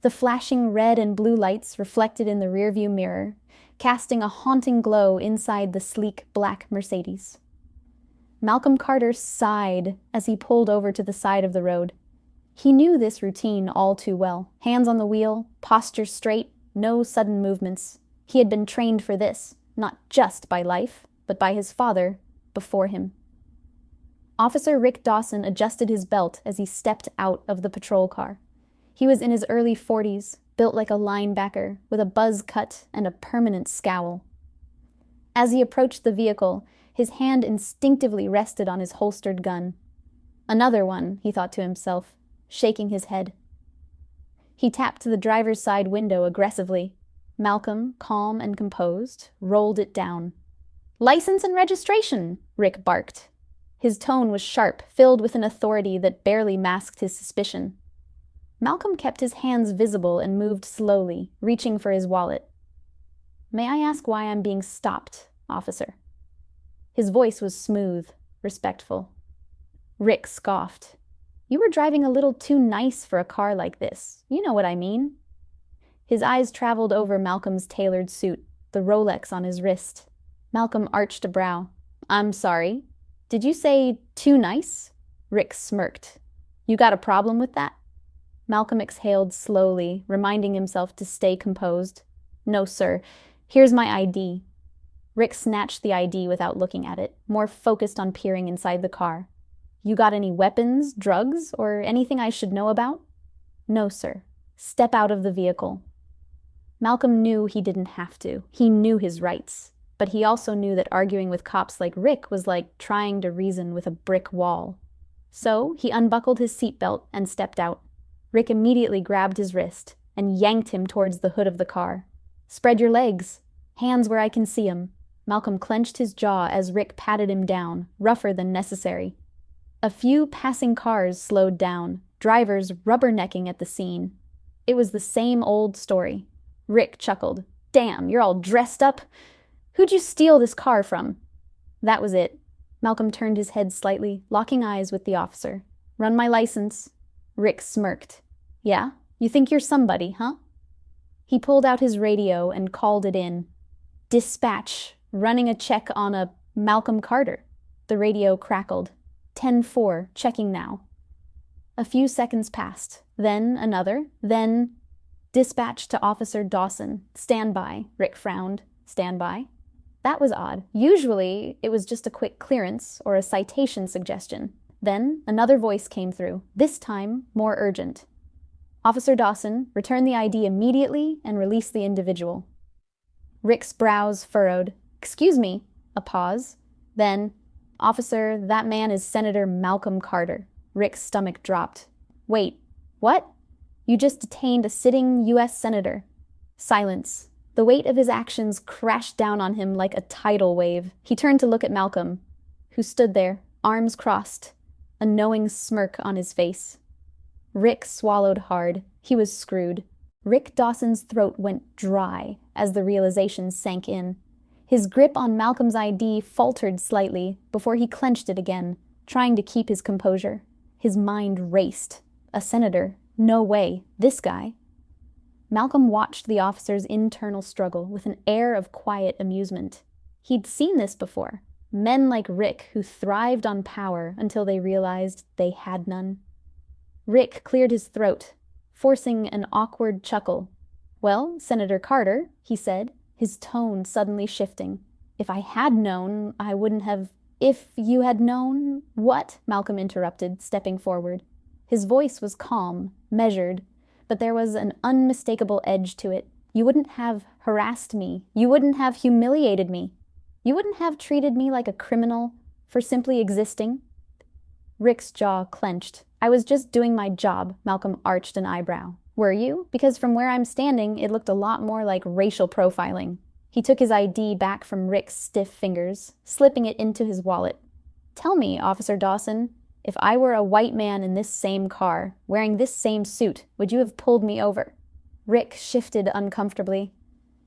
The flashing red and blue lights reflected in the rearview mirror, casting a haunting glow inside the sleek black Mercedes. Malcolm Carter sighed as he pulled over to the side of the road. He knew this routine all too well. Hands on the wheel, posture straight, no sudden movements. He had been trained for this, not just by life, but by his father before him. Officer Rick Dawson adjusted his belt as he stepped out of the patrol car. He was in his early 40s, built like a linebacker, with a buzz cut and a permanent scowl. As he approached the vehicle, his hand instinctively rested on his holstered gun. Another one, he thought to himself, shaking his head. He tapped the driver's side window aggressively. Malcolm, calm and composed, rolled it down. "License and registration," Rick barked. His tone was sharp, filled with an authority that barely masked his suspicion. Malcolm kept his hands visible and moved slowly, reaching for his wallet. "May I ask why I'm being stopped, officer?" His voice was smooth, respectful. Rick scoffed. "You were driving a little too nice for a car like this. You know what I mean." His eyes traveled over Malcolm's tailored suit, the Rolex on his wrist. Malcolm arched a brow. "I'm sorry. Did you say too nice?" Rick smirked. "You got a problem with that?" Malcolm exhaled slowly, reminding himself to stay composed. "No, sir. Here's my ID." Rick snatched the ID without looking at it, more focused on peering inside the car. "You got any weapons, drugs, or anything I should know about?" "No, sir." "Step out of the vehicle." Malcolm knew he didn't have to. He knew his rights. But he also knew that arguing with cops like Rick was like trying to reason with a brick wall. So he unbuckled his seatbelt and stepped out. Rick immediately grabbed his wrist and yanked him towards the hood of the car. "Spread your legs. Hands where I can see 'em." Malcolm clenched his jaw as Rick patted him down, rougher than necessary. A few passing cars slowed down, drivers rubbernecking at the scene. It was the same old story. Rick chuckled. "Damn, you're all dressed up. Who'd you steal this car from?" That was it. Malcolm turned his head slightly, locking eyes with the officer. "Run my license." Rick smirked. "Yeah? You think you're somebody, huh?" He pulled out his radio and called it in. "Dispatch, running a check on a Malcolm Carter." The radio crackled. 10-4, checking now. A few seconds passed, then another, then... "Dispatch to Officer Dawson. Stand by." Rick frowned. "Stand by?" That was odd. Usually, it was just a quick clearance or a citation suggestion. Then, another voice came through, this time more urgent. "Officer Dawson, return the ID immediately and release the individual." Rick's brows furrowed. "Excuse me." A pause. Then, "Officer, that man is Senator Malcolm Carter." Rick's stomach dropped. "Wait, what? You just detained a sitting U.S. Senator." Silence. The weight of his actions crashed down on him like a tidal wave. He turned to look at Malcolm, who stood there, arms crossed, a knowing smirk on his face. Rick swallowed hard. He was screwed. Rick Dawson's throat went dry as the realization sank in. His grip on Malcolm's ID faltered slightly before he clenched it again, trying to keep his composure. His mind raced. A senator? No way. This guy? Malcolm watched the officer's internal struggle with an air of quiet amusement. He'd seen this before. Men like Rick who thrived on power until they realized they had none. Rick cleared his throat, forcing an awkward chuckle. "Well, Senator Carter," he said, his tone suddenly shifting. "If I had known, I wouldn't have—" "If you had known what?" Malcolm interrupted, stepping forward. His voice was calm, measured, but there was an unmistakable edge to it. "You wouldn't have harassed me. You wouldn't have humiliated me. You wouldn't have treated me like a criminal for simply existing." Rick's jaw clenched. "I was just doing my job," Malcolm arched an eyebrow. "Were you? Because from where I'm standing, it looked a lot more like racial profiling." He took his ID back from Rick's stiff fingers, slipping it into his wallet. "Tell me, Officer Dawson, if I were a white man in this same car, wearing this same suit, would you have pulled me over?" Rick shifted uncomfortably.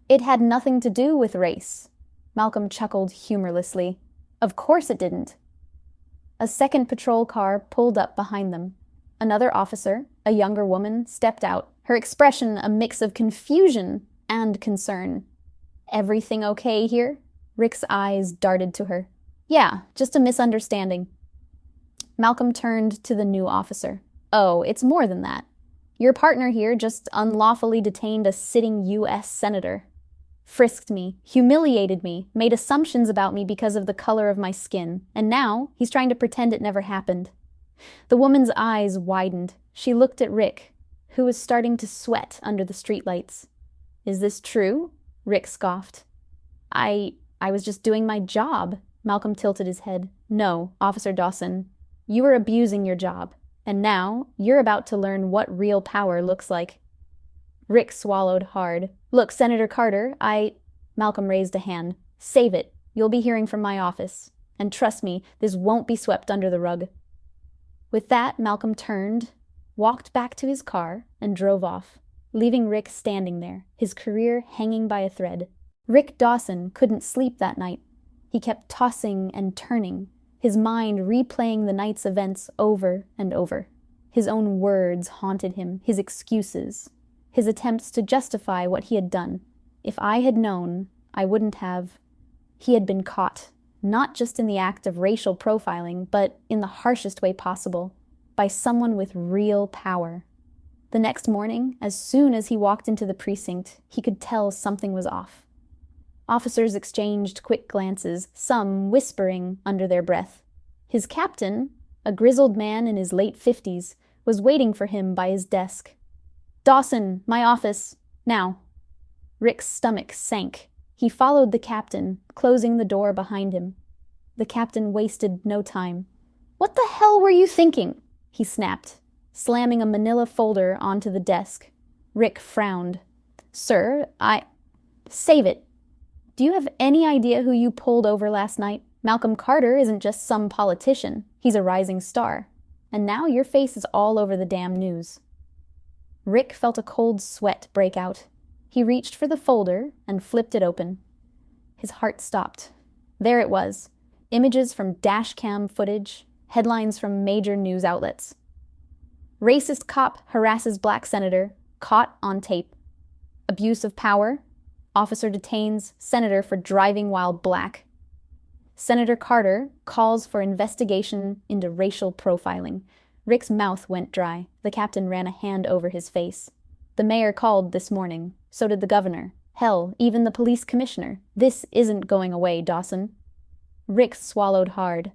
"It had nothing to do with race." Malcolm chuckled humorlessly. "Of course it didn't." A second patrol car pulled up behind them. Another officer, a younger woman, stepped out, her expression a mix of confusion and concern. Everything okay here? Rick's eyes darted to her. Yeah, just a misunderstanding. Malcolm turned to the new officer. Oh, it's more than that. Your partner here just unlawfully detained a sitting U.S. senator. Frisked me, humiliated me, made assumptions about me because of the color of my skin, and now he's trying to pretend it never happened. The woman's eyes widened. She looked at Rick, who was starting to sweat under the streetlights. Is this true? Rick scoffed. I was just doing my job. Malcolm tilted his head. No, Officer Dawson, you were abusing your job, and now you're about to learn what real power looks like. Rick swallowed hard. Look, Senator Carter, Malcolm raised a hand. Save it. You'll be hearing from my office. And trust me, this won't be swept under the rug. With that, Malcolm turned, walked back to his car, and drove off, leaving Rick standing there, his career hanging by a thread. Rick Dawson couldn't sleep that night. He kept tossing and turning, his mind replaying the night's events over and over. His own words haunted him, his excuses, his attempts to justify what he had done. If I had known, I wouldn't have. He had been caught, not just in the act of racial profiling, but in the harshest way possible, by someone with real power. The next morning, as soon as he walked into the precinct, he could tell something was off. Officers exchanged quick glances, some whispering under their breath. His captain, a grizzled man in his late 50s, was waiting for him by his desk. Dawson, my office, now. Rick's stomach sank. He followed the captain, closing the door behind him. The captain wasted no time. What the hell were you thinking? He snapped, slamming a manila folder onto the desk. Rick frowned. Sir, Save it. Do you have any idea who you pulled over last night? Malcolm Carter isn't just some politician. He's a rising star. And now your face is all over the damn news. Rick felt a cold sweat break out. He reached for the folder and flipped it open. His heart stopped. There it was. Images from dash cam footage, headlines from major news outlets. Racist cop harasses black senator, caught on tape. Abuse of power. Officer detains senator for driving while black. Senator Carter calls for investigation into racial profiling. Rick's mouth went dry. The captain ran a hand over his face. The mayor called this morning. So did the governor. Hell, even the police commissioner. This isn't going away, Dawson. Rick swallowed hard.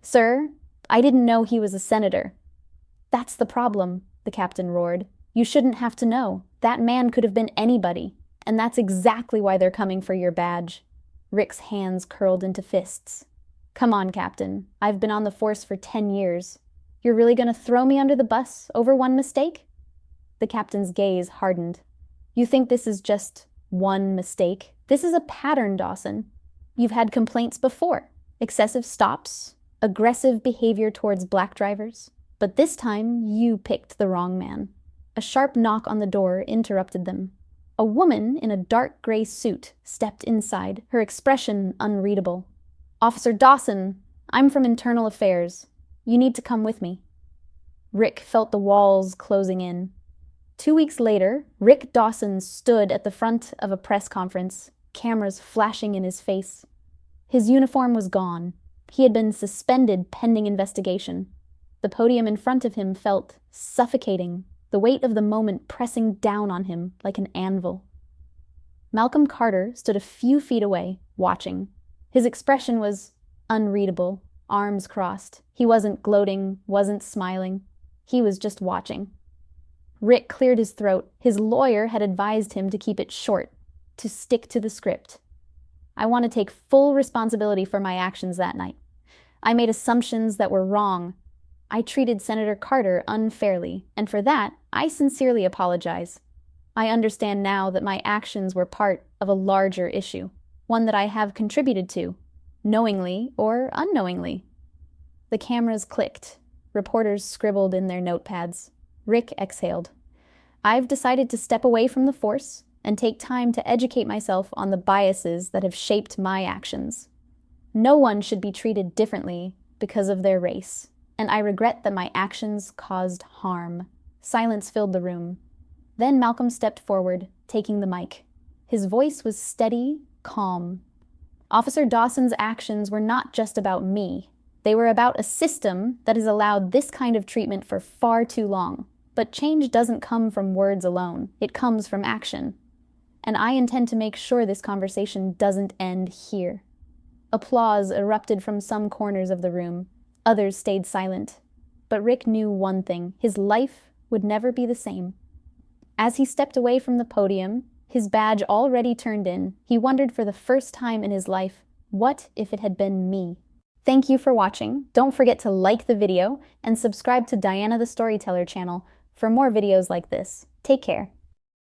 Sir, I didn't know he was a senator. That's the problem, the captain roared. You shouldn't have to know. That man could have been anybody. And that's exactly why they're coming for your badge. Rick's hands curled into fists. Come on, Captain. I've been on the force for 10 years. You're really going to throw me under the bus over one mistake? The captain's gaze hardened. You think this is just one mistake? This is a pattern, Dawson. You've had complaints before. Excessive stops, aggressive behavior towards black drivers. But this time, you picked the wrong man. A sharp knock on the door interrupted them. A woman in a dark gray suit stepped inside, her expression unreadable. Officer Dawson, I'm from Internal Affairs. You need to come with me. Rick felt the walls closing in. 2 weeks later, Rick Dawson stood at the front of a press conference, cameras flashing in his face. His uniform was gone. He had been suspended pending investigation. The podium in front of him felt suffocating, the weight of the moment pressing down on him like an anvil. Malcolm Carter stood a few feet away, watching. His expression was unreadable, arms crossed. He wasn't gloating, wasn't smiling. He was just watching. Rick cleared his throat. His lawyer had advised him to keep it short, to stick to the script. I want to take full responsibility for my actions that night. I made assumptions that were wrong. I treated Senator Carter unfairly, and for that, I sincerely apologize. I understand now that my actions were part of a larger issue, one that I have contributed to, knowingly or unknowingly. The cameras clicked. Reporters scribbled in their notepads. Rick exhaled. I've decided to step away from the force and take time to educate myself on the biases that have shaped my actions. No one should be treated differently because of their race, and I regret that my actions caused harm. Silence filled the room. Then Malcolm stepped forward, taking the mic. His voice was steady, calm. Officer Dawson's actions were not just about me. They were about a system that has allowed this kind of treatment for far too long. But change doesn't come from words alone. It comes from action. And I intend to make sure this conversation doesn't end here. Applause erupted from some corners of the room. Others stayed silent. But Rick knew one thing: his life would never be the same. As he stepped away from the podium, his badge already turned in, he wondered for the first time in his life, what if it had been me? Thank you for watching. Don't forget to like the video and subscribe to Diana the Storyteller channel for more videos like this. Take care.